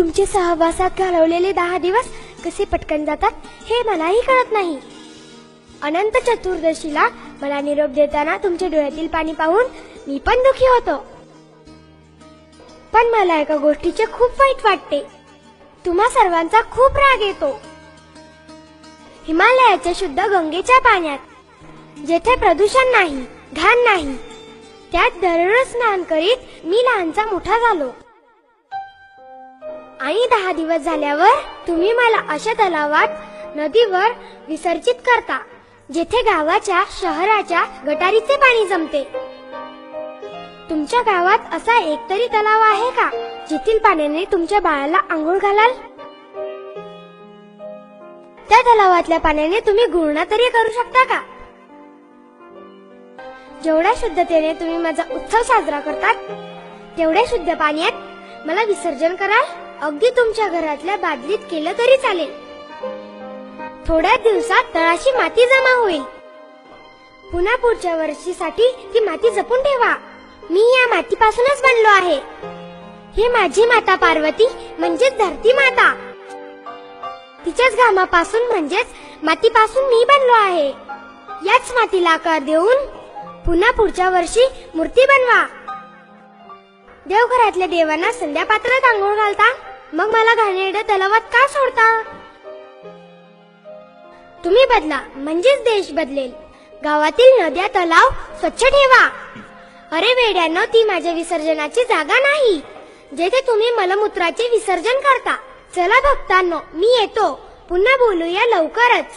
तुमचे सहवासात घालवलेले 10 दिवस कसे पटकन जातात हे मलाही कळत नाही. अनंत चतुर्दशीला मला निरोप देताना तुमच्या डोळ्यातील पाणी पाहून मी पण दुखी होतो. पण मला एका गोष्टीचे खूप वाईट वाटते. तुम्हा सर्वांचा खूप राग येतो. हिमालयाच्या शुद्ध गंगेच्या पाण्यात जेथे प्रदूषण नाही, घाण नाही, त्यात दररोज स्नान करीत मी लहानचा मोठा झालो. आणि 10 दिवस झाल्यावर तुम्ही मला अशा तलावात, नदीवर विसर्जित करता जेथे गावाच्या, शहराच्या गटारीचे पाणी जमते. तुमच्या गावात असा एकतरी तलाव आहे का जेथील पाण्याने तुमच्या बाळाला आंघोळ घालाल? त्या तलावातल्या पाण्याने तुम्ही गुळणा तरी करू शकता का? जेवढ्या शुद्धतेने तुम्ही माझा उत्सव साजरा करतात तेवढ्या शुद्ध पाण्यात मला विसर्जन कराल? अगदी तुमच्या घरातल्या बादलीत केलं तरी चालेल. थोड्या दिवसात तळाशी माती जमा होईल. पुन्हा पुढच्या वर्षीसाठी ती माती जपून ठेवा. मी या मातीपासूनच बनलो आहे. ही माझी माता पार्वती म्हणजेच धरती माता. तिच्याच घामापासून म्हणजेच मातीपासून मी बनलो आहे. याच मातीला आकार देऊन पुन्हा पुढच्या वर्षी मूर्ती बनवा. देवघरातल्या देवांना संध्या पात्रात आंघोळ घालता, मग मला घाणेरड्या तलावात का सोडता? तुम्ही बदला म्हणजेच देश बदलेल. गावातील नद्या, तलाव स्वच्छ ठेवा. अरे वेड्यांनो, ती माझ्या विसर्जनाची जागा नाही जेथे तुम्ही मलमूत्राचे विसर्जन करता. चला भक्तांनो, मी येतो. पुन्हा बोलूया लवकरच.